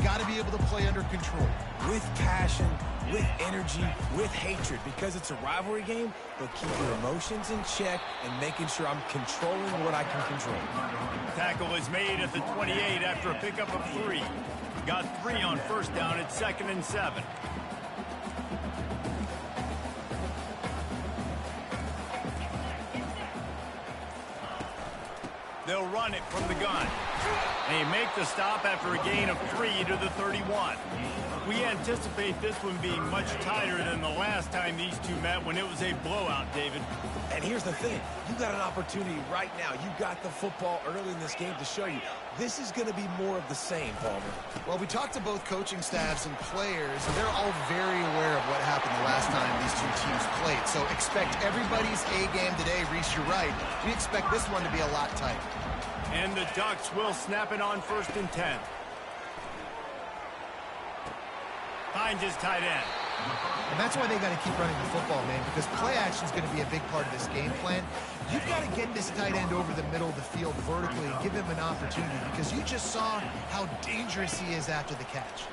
got to be able to play under control. With passion, with energy, with hatred, because it's a rivalry game, but keep your emotions in check and making sure I'm controlling what I can control. Tackle is made at the 28 after a pickup of 3. Got 3 on first down at 2nd and 7. They'll run it from the gun. They make the stop after a gain of 3 to the 31. We anticipate this one being much tighter than the last time these two met when it was a blowout, David. And here's the thing. You got an opportunity right now. You got the football early in this game to show you. This is going to be more of the same, Palmer. Well, we talked to both coaching staffs and players, and they're all very aware of what happened the last time these two teams played. So expect everybody's A game today. Reese, you're right. We expect this one to be a lot tighter. And the Ducks will snap it on 1st and 10. Finds his tight end. And that's why they got to keep running the football, man, because play action is going to be a big part of this game plan. You've got to get this tight end over the middle of the field vertically and give him an opportunity, because you just saw how dangerous he is after the catch.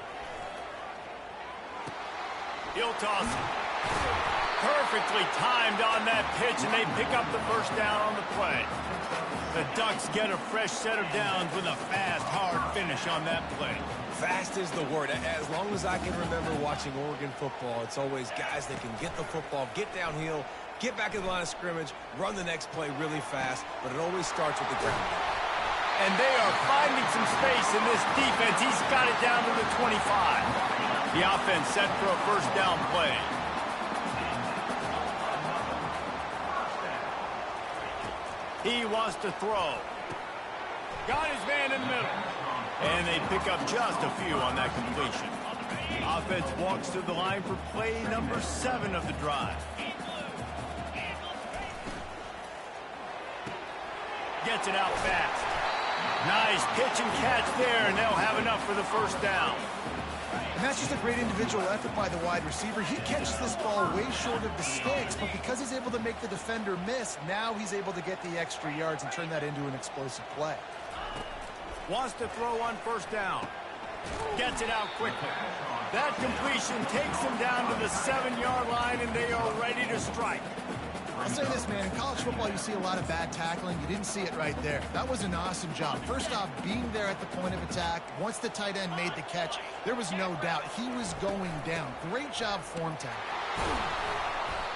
He'll toss it. Perfectly timed on that pitch, and they pick up the first down on the play. The Ducks get a fresh set of downs with a fast, hard finish on that play. Fast is the word. As long as I can remember watching Oregon football, it's always guys that can get the football, get downhill, get back in the line of scrimmage, run the next play really fast, but it always starts with the ground. And they are finding some space in this defense. He's got it down to the 25. The offense set for a first down play. He wants to throw. Got his man in the middle. And they pick up just a few on that completion. Offense walks to the line for play number 7 of the drive. Gets it out fast. Nice pitch and catch there, and they'll have enough for the first down. And that's just a great individual effort by the wide receiver. He catches this ball way short of the sticks, but because he's able to make the defender miss, now he's able to get the extra yards and turn that into an explosive play. Wants to throw on first down. Gets it out quickly. That completion takes him down to the 7-yard line, and they are ready to strike. I'll say this, man. In college football, you see a lot of bad tackling. You didn't see it right there. That was an awesome job. First off, being there at the point of attack. Once the tight end made the catch, there was no doubt he was going down. Great job form tackle.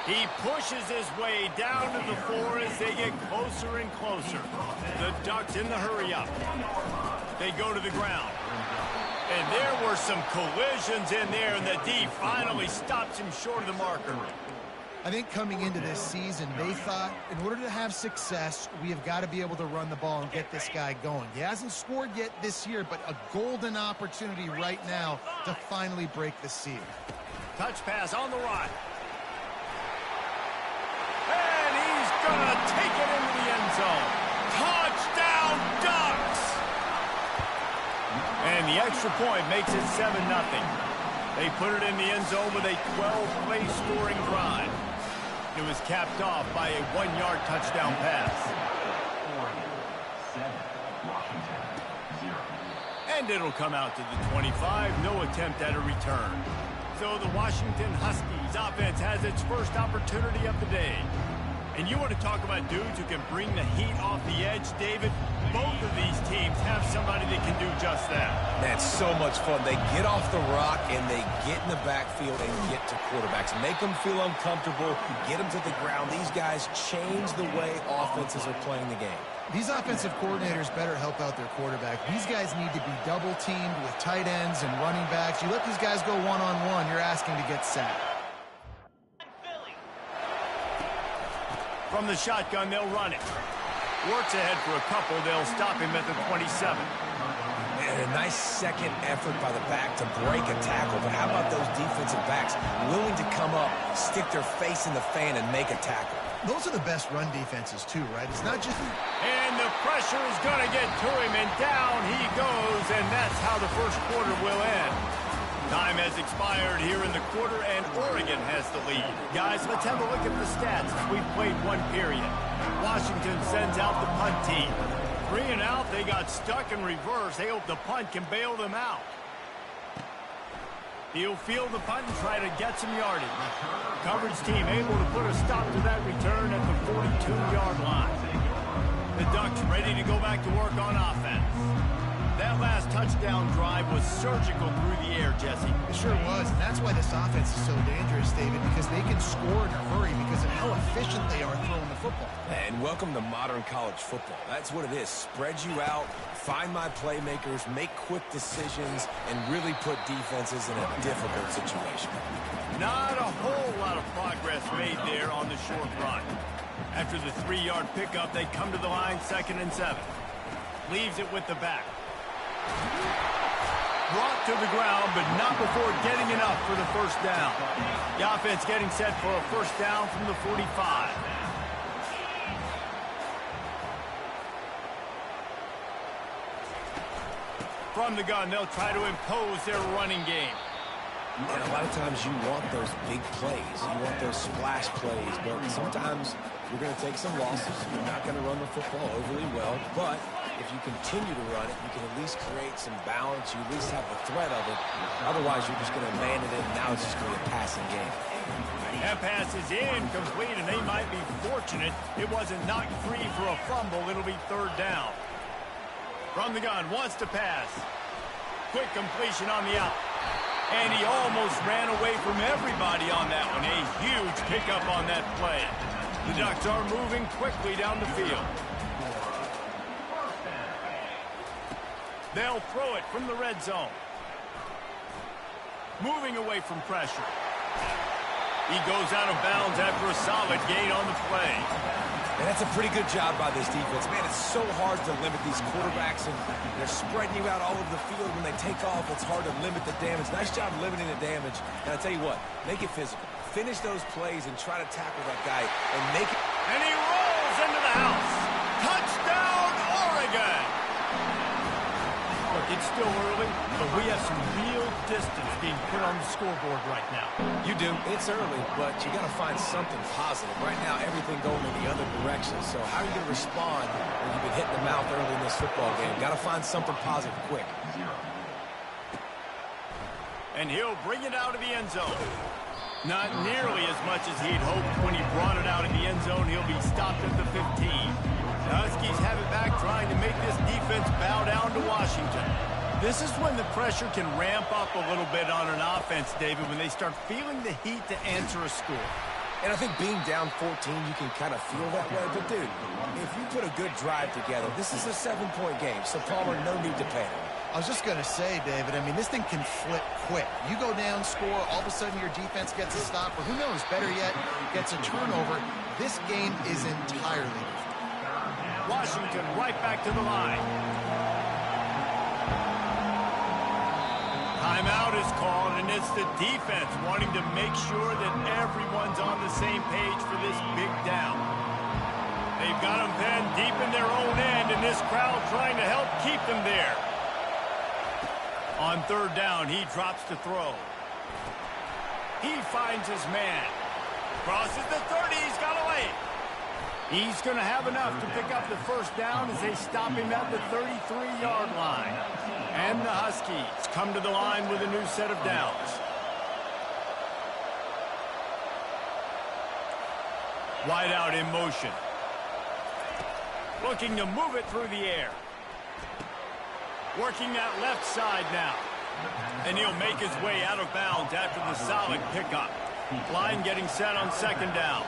He pushes his way down to the floor as they get closer and closer. The Ducks in the hurry-up. They go to the ground. And there were some collisions in there, and the D finally stops him short of the marker. I think coming into this season, they thought in order to have success, we have got to be able to run the ball and get this guy going. He hasn't scored yet this year, but a golden opportunity right now to finally break the seal. Touch pass on the run. And he's going to take it into the end zone. Touchdown, Ducks! And the extra point makes it 7-0. They put it in the end zone with a 12-play scoring drive. It was capped off by a 1-yard touchdown pass. And it'll come out to the 25. No attempt at a return. So the Washington Huskies offense has its first opportunity of the day. And you want to talk about dudes who can bring the heat off the edge, David? Both of these teams have somebody that can do just that. That's so much fun. They get off the rock and they get in the backfield and get to quarterbacks. Make them feel uncomfortable, get them to the ground. These guys change the way offenses are playing the game. These offensive coordinators better help out their quarterback. These guys need to be double-teamed with tight ends and running backs. You let these guys go one-on-one, you're asking to get sacked. From the shotgun, they'll run it. Works ahead for a couple. They'll stop him at the 27. And a nice second effort by the back to break a tackle. But how about those defensive backs willing to come up, stick their face in the fan, and make a tackle? Those are the best run defenses, too, right? It's not just... And the pressure is going to get to him, and down he goes, and that's how the first quarter will end. Time has expired here in the quarter, and Oregon has the lead. Guys, let's have a look at the stats as we've played one period. Washington sends out the punt team. 3 and out, they got stuck in reverse. They hope the punt can bail them out. He'll field the punt and try to get some yardage. Coverage team able to put a stop to that return at the 42-yard line. The Ducks ready to go back to work on offense. That last touchdown drive was surgical through the air, Jesse. It sure was, and that's why this offense is so dangerous, David, because they can score in a hurry because of how efficient they are throwing the football. And welcome to modern college football. That's what it is. Spread you out, find my playmakers, make quick decisions, and really put defenses in a difficult situation. Not a whole lot of progress made there on the short run. After the 3-yard pickup, they come to the line 2nd and 7. Leaves it with the back. Brought to the ground, but not before getting enough for the first down. The offense getting set for a first down from the 45. From the gun, they'll try to impose their running game. And a lot of times you want those big plays. You want those splash plays, but sometimes you're going to take some losses. You're not going to run the football overly well, but if you continue to run it, you can at least create some balance. You at least have the threat of it. Otherwise, you're just going to man it in. Now it's just going to be a passing game. That pass is incomplete, and they might be fortunate it wasn't knocked free for a fumble. It'll be 3rd down. From the gun, wants to pass. Quick completion on the out. And he almost ran away from everybody on that one. A huge pickup on that play. The Ducks are moving quickly down the field. They'll throw it from the red zone. Moving away from pressure. He goes out of bounds after a solid gain on the play. And that's a pretty good job by this defense. Man, it's so hard to limit these quarterbacks, and they're spreading you out all over the field. When they take off, it's hard to limit the damage. Nice job limiting the damage. And I'll tell you what, make it physical. Finish those plays and try to tackle that guy and make it. And he rolls into the house. Touchdown, Oregon! Look, it's still early, but we have some real distance being put on the scoreboard right now. You do. It's early, but you got to find something positive. Right now, everything going in the other direction. So how are you going to respond when you've been hit in the mouth early in this football game? Got to find something positive quick. And he'll bring it out of the end zone. Not nearly as much as he'd hoped when he brought it out of the end zone. He'll be stopped at the 15. The Huskies have it back, trying to make this defense bow down to Washington. This is when the pressure can ramp up a little bit on an offense, David, when they start feeling the heat to answer a score. And I think being down 14, you can kind of feel that way. But, dude, if you put a good drive together, this is a 7-point game. So, Palmer, no need to panic. I was just going to say, David, I mean, this thing can flip quick. You go down, score, all of a sudden your defense gets a stop, or who knows, better yet, gets a turnover. This game is entirely different. Washington right back to the line. Timeout is called, and it's the defense wanting to make sure that everyone's on the same page for this big down. They've got them pinned deep in their own end, and this crowd trying to help keep them there. On 3rd down, he drops to throw. He finds his man. Crosses the 30, he's got away. He's going to have enough to pick up the first down as they stop him at the 33-yard line. And the Huskies come to the line with a new set of downs. Wide out in motion. Looking to move it through the air. Working that left side now. And he'll make his way out of bounds after the solid pickup. Line getting set on 2nd down.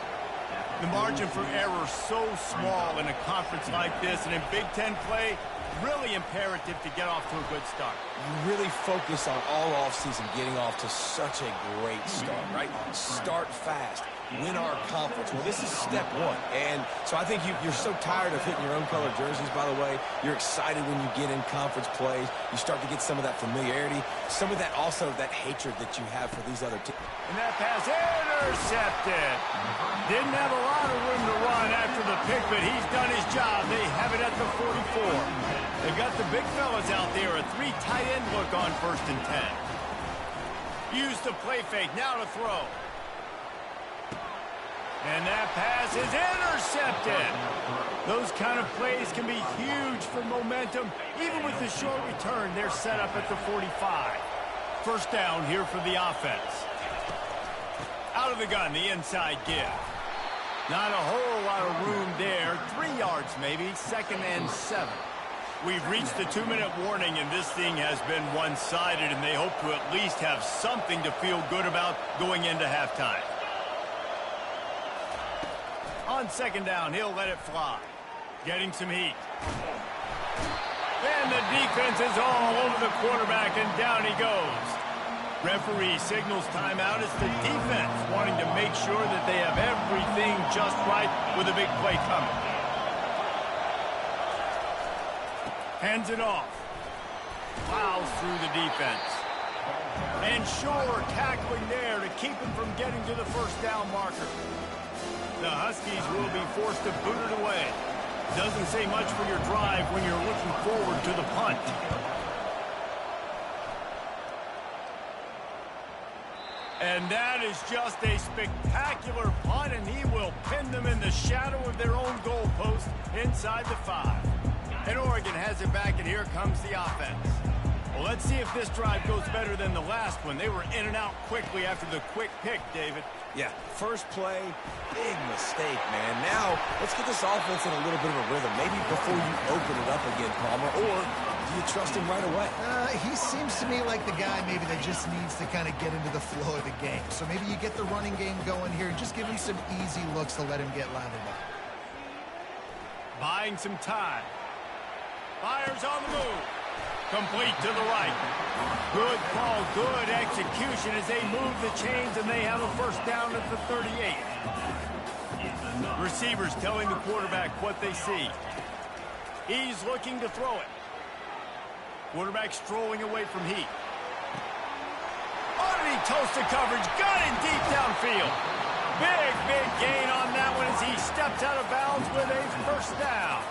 The margin for error so small in a conference like this, and in Big Ten play, really imperative to get off to a good start. You really focus on all offseason getting off to such a great start, right? Start fast. Win our conference. Well, this is step 1. And so I think you're so tired of hitting your own color jerseys, by the way. You're excited when you get in conference plays. You start to get some of that familiarity, some of that also that hatred that you have for these other teams. And that pass intercepted. Didn't have a lot of room to run after the pick, but he's done his job. They have it at the 44. They've got the big fellas out there. A 3 tight end look on 1st and 10. Use the play fake. Now to throw. And that pass is intercepted. Those kind of plays can be huge for momentum. Even with the short return, they're set up at the 45. First down here for the offense. Out of the gun, the inside give. Not a whole lot of room there. 3 yards maybe, 2nd and 7. We've reached the 2-minute warning, and this thing has been one-sided, and they hope to at least have something to feel good about going into halftime. On 2nd down, he'll let it fly. Getting some heat. And the defense is all over the quarterback, and down he goes. Referee signals timeout. It's the defense wanting to make sure that they have everything just right with a big play coming. Hands it off. Fouls through the defense. And sure, tackling there to keep him from getting to the first down marker. The Huskies will be forced to boot it away. Doesn't say much for your drive when you're looking forward to the punt. And that is just a spectacular punt, and he will pin them in the shadow of their own goalpost inside the 5. And Oregon has it back, and here comes the offense. Well, let's see if this drive goes better than the last one. They were in and out quickly after the quick pick, David. Yeah, first play, big mistake, man. Now, let's get this offense in a little bit of a rhythm. Maybe before you open it up again, Palmer, or do you trust him right away? He seems to me like the guy maybe that just needs to kind of get into the flow of the game. So maybe you get the running game going here and just give him some easy looks to let him get lathered up. Buying some time. Fires on the move. Complete to the right. Good call, good execution as they move the chains, and they have a first down at the 38. Receivers telling the quarterback what they see. He's looking to throw it. Quarterback strolling away from heat. Underneath toasted coverage, got it deep downfield. Big gain on that one as he steps out of bounds with a first down.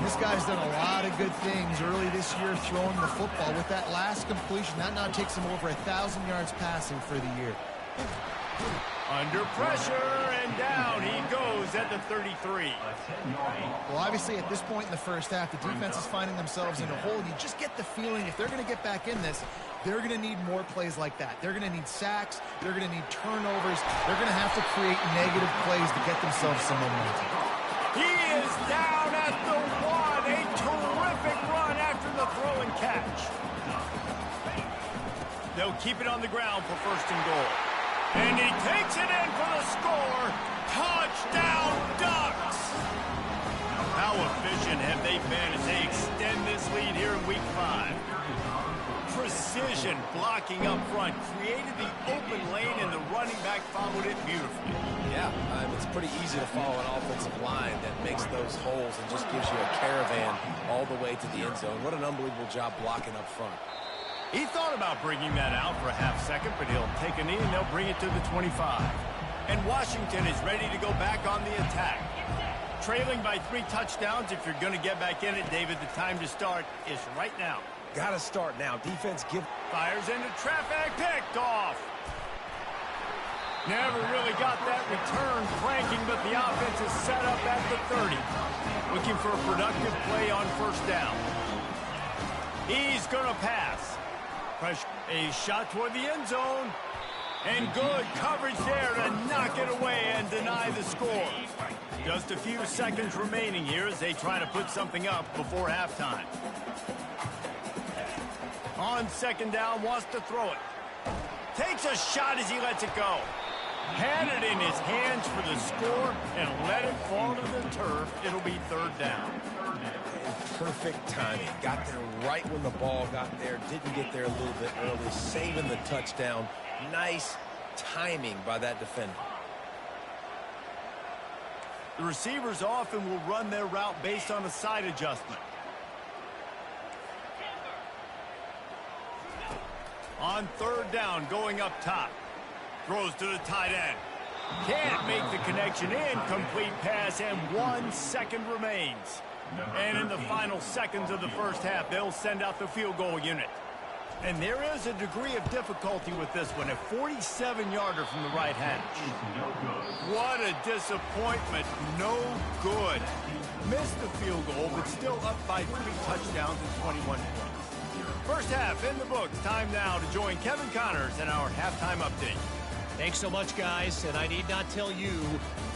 This guy's done a lot of good things early this year throwing the football. With that last completion, that now takes him over 1,000 yards passing for the year. Under pressure, and down he goes at the 33. Well, obviously, at this point in the first half, the defense is finding themselves in a hole. And you just get the feeling if they're going to get back in this, they're going to need more plays like that. They're going to need sacks. They're going to need turnovers. They're going to have to create negative plays to get themselves some momentum. He is down at the 1. A terrific run after the throw and catch. They'll keep it on the ground for 1st and goal. And he takes it in for the score. Touchdown Ducks! How efficient have they been as they extend this lead here in week 5? Precision blocking up front created the open lane, and the running back followed it beautifully. Yeah, it's pretty easy to follow an offensive line that makes those holes and just gives you a caravan all the way to the end zone. What an unbelievable job blocking up front. He thought about bringing that out for a half second, but he'll take a knee and they'll bring it to the 25. And Washington is ready to go back on the attack. Trailing by 3 touchdowns, if you're going to get back in it, David, the time to start is right now. Got to start now. Defense fires into traffic, picked off. Never really got that return cranking, but the offense is set up at the 30. Looking for a productive play on 1st down. He's going to pass. Pressure. A shot toward the end zone. And good coverage there to knock it away and deny the score. Just a few seconds remaining here as they try to put something up before halftime. On 2nd down, wants to throw it. Takes a shot as he lets it go. Had it in his hands for the score and let it fall to the turf. It'll be 3rd down. Perfect timing. Got there right when the ball got there. Didn't get there a little bit early. Saving the touchdown. Nice timing by that defender. The receivers often will run their route based on a side adjustment. On 3rd down, going up top. Throws to the tight end. Can't make the connection. Incomplete pass, and 1 second remains. And in the final seconds of the first half, they'll send out the field goal unit. And there is a degree of difficulty with this one, a 47-yarder from the right hash. What a disappointment. No good. Missed the field goal, but still up by 3 touchdowns and 21 points. First half in the books. Time now to join Kevin Connors in our halftime update. Thanks so much, guys. And I need not tell you,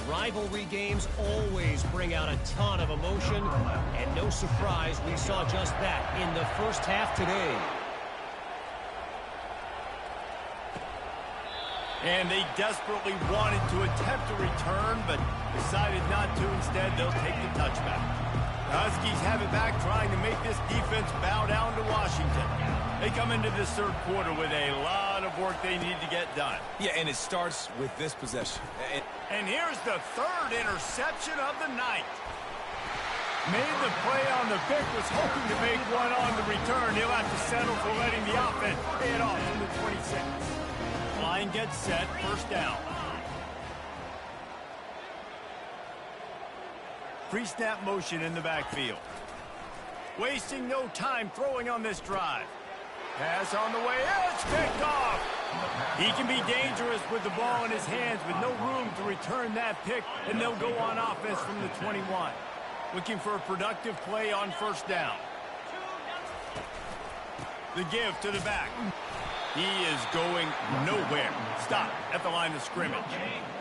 rivalry games always bring out a ton of emotion. And no surprise, we saw just that in the first half today. And they desperately wanted to attempt a return, but decided not to. Instead, they'll take the touchback. The Huskies have it back, trying to make this defense bow down to Washington. They come into this third quarter with a lot of work they need to get done. Yeah, and it starts with this possession. And here's the third interception of the night. Made the play on the pick, was hoping to make one on the return. He'll have to settle for letting the offense pay it off from the 26. Line gets set, first down. Pre-snap motion in the backfield. Wasting no time throwing on this drive. Pass on the way, it's picked off. He can be dangerous with the ball in his hands with no room to return that pick, and they'll go on offense from the 21. Looking for a productive play on first down. The give to the back. He is going nowhere. Stop at the line of scrimmage.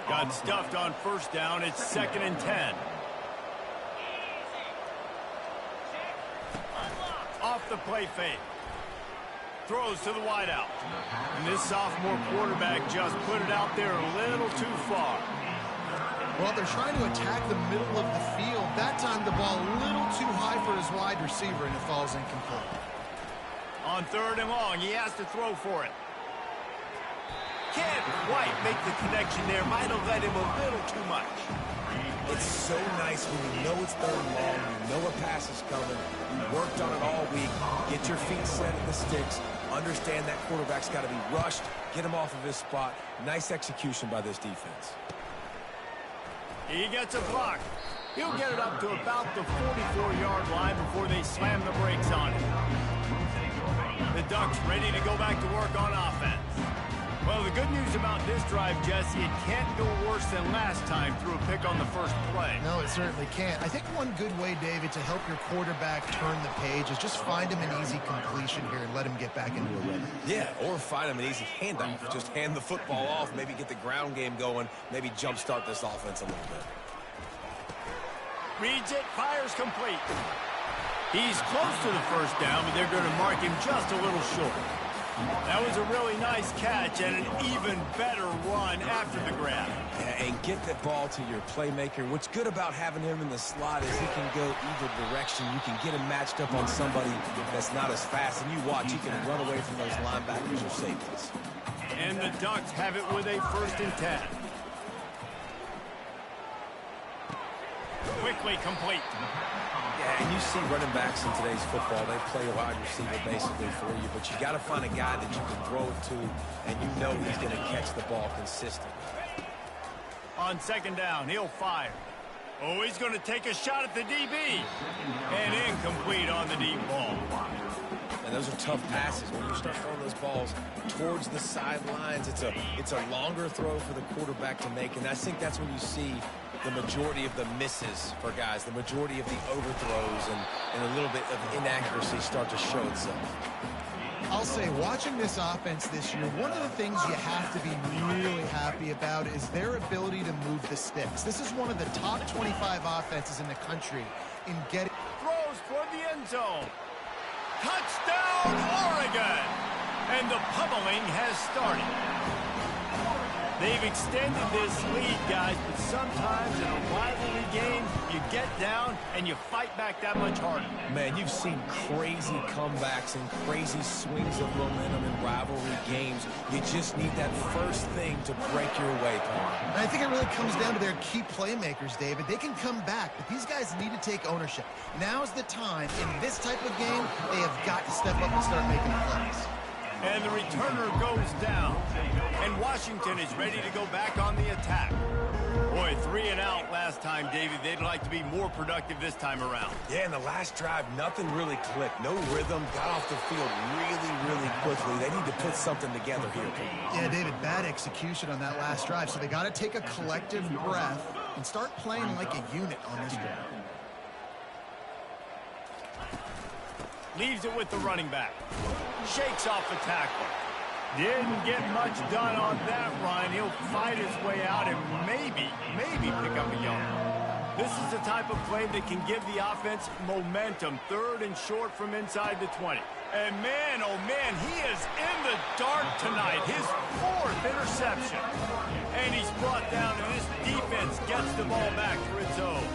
Got stuffed on first down. It's 2nd and 10. Off the play fake. Throws to the wideout. And this sophomore quarterback just put it out there a little too far. Well, they're trying to attack the middle of the field. That time the ball a little too high for his wide receiver, and it falls incomplete. On 3rd and long, he has to throw for it. Can't quite make the connection there. Might have led him a little too much. It's so nice when you know it's 3rd and long, you know a pass is coming, you worked on it all week, get your feet set at the sticks, understand that quarterback's got to be rushed, get him off of his spot. Nice execution by this defense. He gets a block. He'll get it up to about the 44-yard line before they slam the brakes on him. The Ducks ready to go back to work on offense. Well, the good news about this drive, Jesse, it can't go worse than last time through a pick on the first play. No, it certainly can't. I think one good way, David, to help your quarterback turn the page is just find him an easy completion here and let him get back into a rhythm. Yeah, or find him an easy handoff. Just hand the football off, maybe get the ground game going, maybe jumpstart this offense a little bit. Reads it, fires complete. He's close to the first down, but they're going to mark him just a little short. That was a really nice catch and an even better run after the grab. Yeah, and get the ball to your playmaker. What's good about having him in the slot is he can go either direction. You can get him matched up on somebody that's not as fast, and you watch, he can run away from those linebackers or safeties. And the Ducks have it with a 1st and 10. Quickly complete. Yeah, and you see running backs in today's football, they play a wide receiver basically for you, but you got to find a guy that you can throw it to, and you know he's going to catch the ball consistently. On 2nd down, he'll fire. Oh, he's going to take a shot at the DB. And incomplete on the deep ball. And those are tough passes. When you start throwing those balls towards the sidelines, it's a longer throw for the quarterback to make, and I think that's when you see the majority of the misses for guys, the majority of the overthrows and a little bit of inaccuracy start to show itself. I'll say, watching this offense this year, one of the things you have to be really happy about is their ability to move the sticks. This is one of the top 25 offenses in the country in getting... Throws for the end zone. Touchdown, Oregon! And the pummeling has started. They've extended this lead, guys, but sometimes in a rivalry game, you get down and you fight back that much harder. Man, you've seen crazy comebacks and crazy swings of momentum in rivalry games. You just need that first thing to break your way, Paul. And I think it really comes down to their key playmakers, David. They can come back, but these guys need to take ownership. Now's the time. In this type of game, they have got to step up and start making plays. And the returner goes down. And Washington is ready to go back on the attack. Boy, 3 and out last time, David. They'd like to be more productive this time around. Yeah, in the last drive, nothing really clicked. No rhythm. Got off the field really quickly. They need to put something together here. Yeah, David, bad execution on that last drive. So they got to take a collective breath and start playing like a unit on this drive. Leaves it with the running back. Shakes off the tackle. Didn't get much done on that run. He'll fight his way out and maybe pick up a yard. This is the type of play that can give the offense momentum. 3rd and short from inside the 20. And man, oh man, he is in the dark tonight. His 4th interception. And he's brought down, and his defense gets the ball back for its own.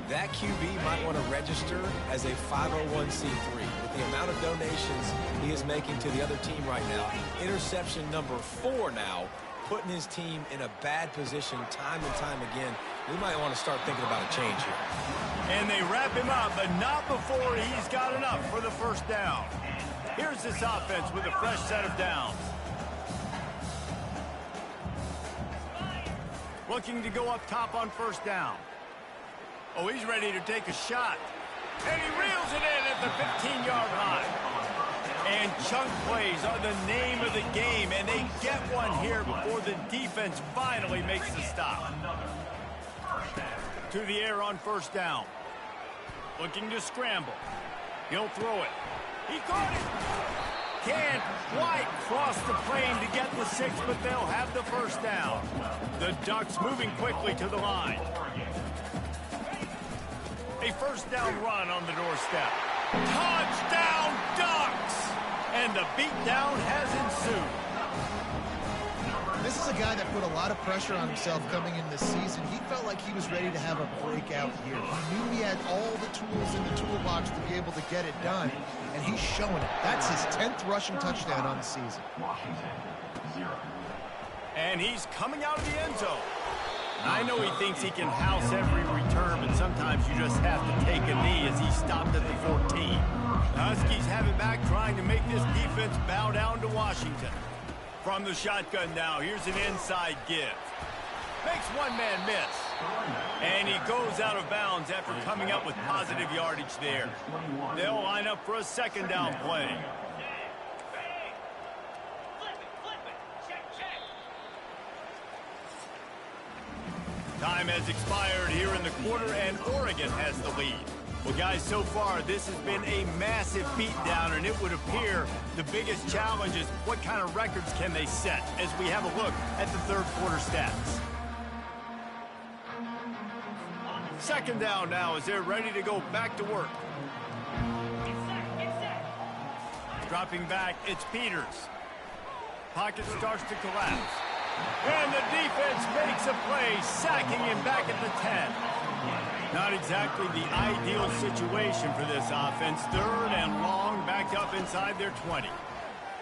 That QB might want to register as a 501c3. With the amount of donations he is making to the other team right now, interception number 4 now, putting his team in a bad position time and time again. We might want to start thinking about a change here. And they wrap him up, but not before he's got enough for the first down. Here's this offense with a fresh set of downs. Looking to go up top on first down. Oh, he's ready to take a shot. And he reels it in at the 15-yard line. And chunk plays are the name of the game, and they get one here before the defense finally makes the stop. To the air on first down. Looking to scramble. He'll throw it. He caught it. Can't quite cross the plane to get the 6, but they'll have the first down. The Ducks moving quickly to the line. A first down run on the doorstep. Touchdown, Ducks! And the beatdown has ensued. This is a guy that put a lot of pressure on himself coming in this season. He felt like he was ready to have a breakout year. He knew he had all the tools in the toolbox to be able to get it done, and he's showing it. That's his 10th rushing touchdown on the season. And he's coming out of the end zone. I know he thinks he can house every return, but sometimes you just have to take a knee as he stopped at the 14. The Huskies have it back, trying to make this defense bow down to Washington. From the shotgun now, here's an inside give. Makes one man miss. And he goes out of bounds after coming up with positive yardage there. They'll line up for a second down play. Time has expired here in the quarter, and Oregon has the lead. Well, guys, so far, this has been a massive beatdown, and it would appear the biggest challenge is what kind of records can they set as we have a look at the third quarter stats. Second down now as they're ready to go back to work. Dropping back, it's Peters. Pocket starts to collapse. And the defense makes a play, sacking him back at the 10. Not exactly the ideal situation for this offense. 3rd and long, back up inside their 20.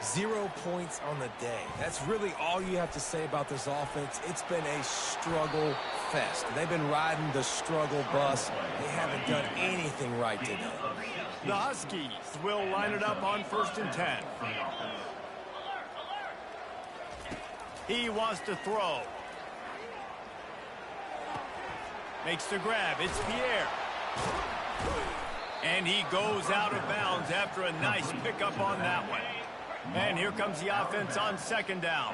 0 points on the day. That's really all you have to say about this offense. It's been a struggle fest. They've been riding the struggle bus. They haven't done anything right today. The Huskies will line it up on 1st and 10. He wants to throw. Makes the grab. It's Pierre. And he goes out of bounds after a nice pickup on that one. And here comes the offense on second down.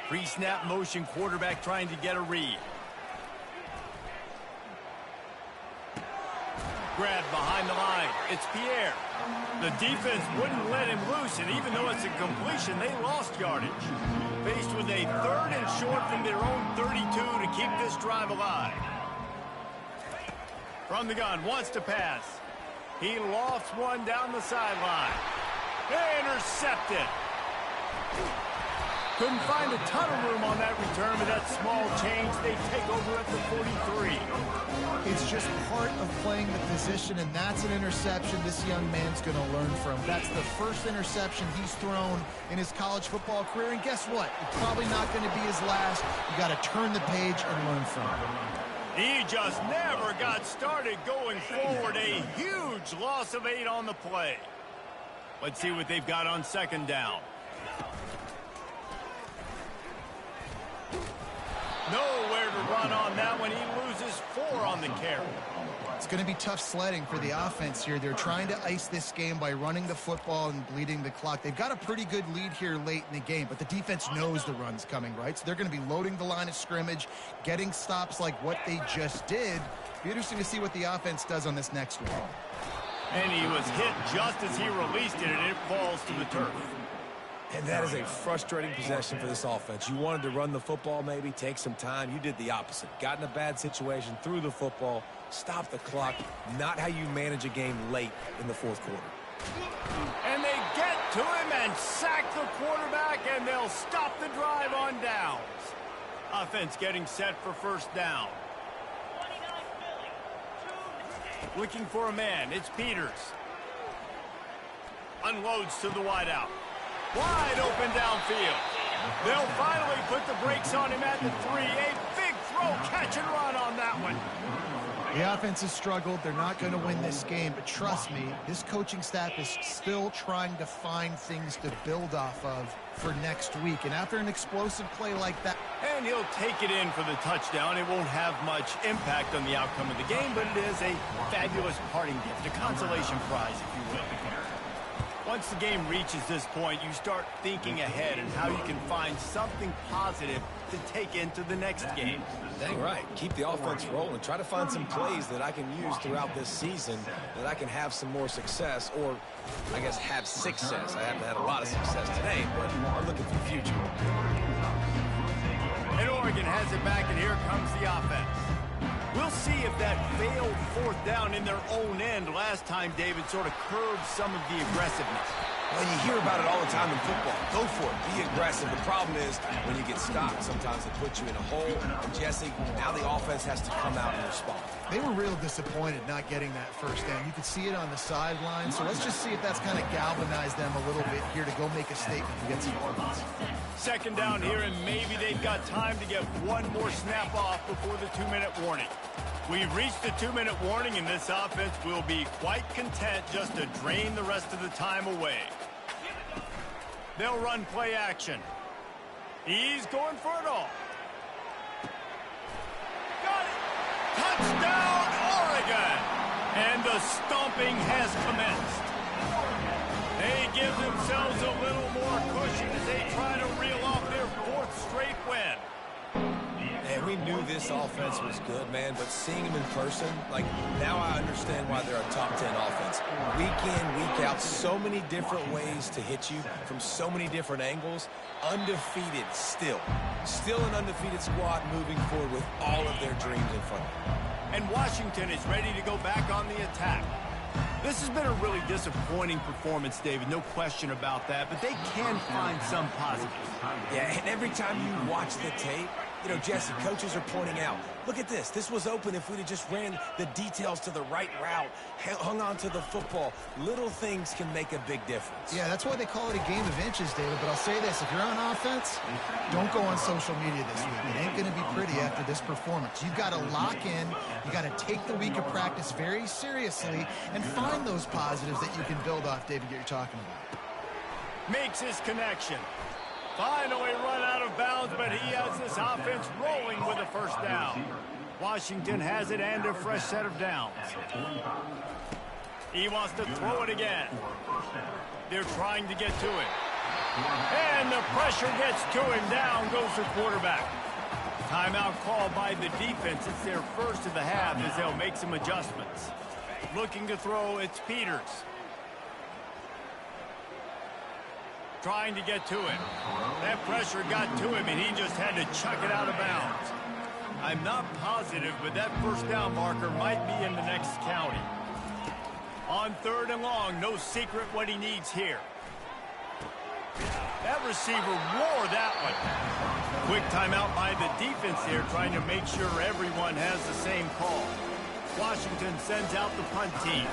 Pre-snap motion, quarterback trying to get a read. Grab behind the line. It's Pierre. The defense wouldn't let him loose, and even though it's a completion, they lost yardage. Faced with a 3rd and short from their own 32 to keep this drive alive. From the gun, wants to pass. He lofts one down the sideline. Intercepted. Couldn't find a ton of room on that return, but that small change, they take over at the 43. It's just part of playing the position, and that's an interception this young man's going to learn from. That's the first interception he's thrown in his college football career, and guess what? It's probably not going to be his last. You got to turn the page and learn from it. He just never got started going forward. A huge loss of 8 on the play. Let's see what they've got on second down. Nowhere to run on that one. He loses 4 on the carry. It's going to be tough sledding for the offense here. They're trying to ice this game by running the football and bleeding the clock. They've got a pretty good lead here late in the game, but the defense knows the run's coming, right? So they're going to be loading the line of scrimmage, getting stops like what they just did. Be interesting to see what the offense does on this next one. And he was hit just as he released it, and it falls to the turf. And that is a frustrating possession for this offense. You wanted to run the football, maybe take some time. You did the opposite. Got in a bad situation, threw the football, stopped the clock. Not how you manage a game late in the fourth quarter. And they get to him and sack the quarterback, and they'll stop the drive on downs. Offense getting set for first down. Looking for a man. It's Peters. Unloads to the wideout. Wide open downfield. They'll finally put the brakes on him at the 3. A big throw, catch and run on that one. The offense has struggled. They're not going to win this game, but trust me, this coaching staff is still trying to find things to build off of for next week. And after an explosive play like that... And he'll take it in for the touchdown. It won't have much impact on the outcome of the game, but it is a fabulous parting gift, a consolation prize, if you will. Once the game reaches this point, you start thinking ahead and how you can find something positive to take into the next game. Dang right. Keep the offense rolling. Try to find some plays that I can use throughout this season that I can have some more success, or I guess have success. I haven't had a lot of success today, but I'm looking for the future. And Oregon has it back, and here comes the offense. We'll see if that failed fourth down in their own end last time, David, sort of curbed some of the aggressiveness. Well, you hear about it all the time in football. Go for it. Be aggressive. The problem is when you get stopped, sometimes it puts you in a hole. And, Jesse, now the offense has to come out and respond. They were real disappointed not getting that first down. You could see it on the sideline. So let's just see if that's kind of galvanized them a little bit here to go make a statement and get some points. Second down here, and maybe they've got time to get one more snap off before the 2-minute warning. We've reached the 2-minute warning, and this offense will be quite content just to drain the rest of the time away. They'll run play action. He's going for it all. Got it! Touchdown, Oregon! And the stomping has commenced. They give themselves a little more cushion as they try to reel off their 4th straight win. And we knew this offense was good, man, but seeing them in person, like, now I understand why they're a top 10 offense. Week in, week out, so many different ways to hit you from so many different angles. Undefeated still. Still an undefeated squad moving forward with all of their dreams in front of them. And Washington is ready to go back on the attack. This has been a really disappointing performance, David, no question about that, but they can find some positives. Yeah, and every time you watch the tape, you know, Jesse, coaches are pointing out, look at this. This was open if we'd have just ran the details to the right route, hung on to the football. Little things can make a big difference. Yeah, that's why they call it a game of inches, David. But I'll say this, if you're on offense, don't go on social media this week. It ain't going to be pretty after this performance. You've got to lock in. You got to take the week of practice very seriously and find those positives that you can build off, David, that you're talking about. Makes his connection. Finally run out of bounds, but he has this offense rolling with a first down. Washington has it and a fresh set of downs. He wants to throw it again. They're trying to get to it. And the pressure gets to him. Down goes the quarterback. Timeout called by the defense. It's their first of the half as they'll make some adjustments. Looking to throw, it's Peters. Trying to get to him. That pressure got to him, and he just had to chuck it out of bounds. I'm not positive, but that first down marker might be in the next county. On 3rd and long, no secret what he needs here. That receiver wore that one. Quick timeout by the defense here, trying to make sure everyone has the same call. Washington sends out the punt team.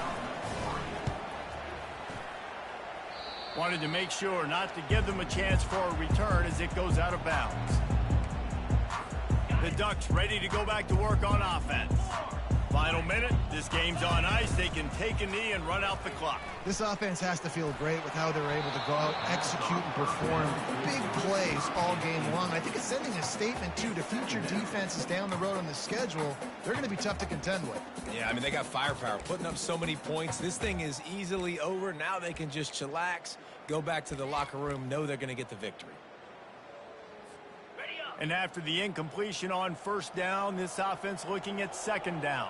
Wanted to make sure not to give them a chance for a return as it goes out of bounds. The Ducks ready to go back to work on offense. Final minute. This game's on ice. They can take a knee and run out the clock. This offense has to feel great with how they're able to go out, execute, and perform big plays all game long. I think it's sending a statement, too, to future defenses down the road on the schedule. They're going to be tough to contend with. Yeah, I mean, they got firepower, putting up so many points. This thing is easily over. Now they can just chillax, go back to the locker room, know they're going to get the victory. And after the incompletion on first down, this offense looking at second down.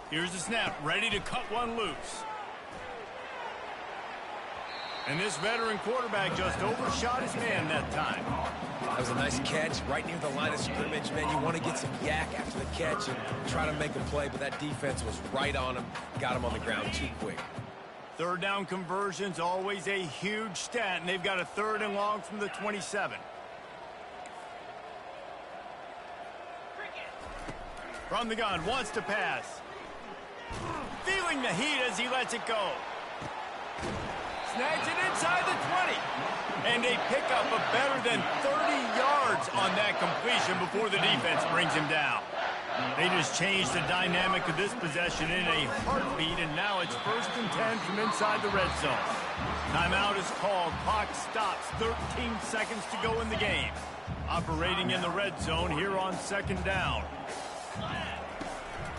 Here's the snap, ready to cut one loose. And this veteran quarterback just overshot his man that time. That was a nice catch right near the line of scrimmage, man. You want to get some yak after the catch and try to make a play, but that defense was right on him, got him on the ground too quick. Third down conversion's always a huge stat, and they've got a 3rd and long from the 27. From the gun, wants to pass. Feeling the heat as he lets it go. Snags it inside the 20. And they pick up a better than 30 yards on that completion before the defense brings him down. They just changed the dynamic of this possession in a heartbeat, and now it's 1st and 10 from inside the red zone. Timeout is called. Clock stops. 13 seconds to go in the game. Operating in the red zone here on 2nd down.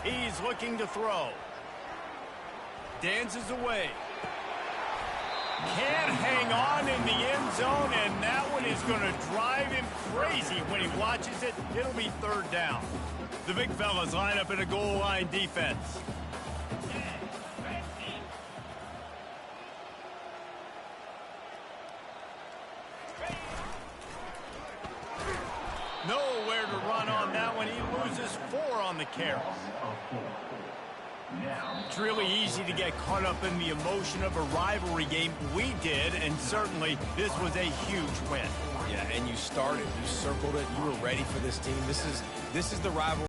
He's looking to throw. Dances away. Can't hang on in the end zone, and that one is going to drive him crazy when he watches it. It'll be 3rd down. The big fellas line up in a goal line defense. Nowhere to run on that one. He loses 4 on the carry. It's really easy to get caught up in the emotion of a rivalry game. We did, and certainly this was a huge win. Yeah, and you started, you circled it, you were ready for this team. This is the rivalry.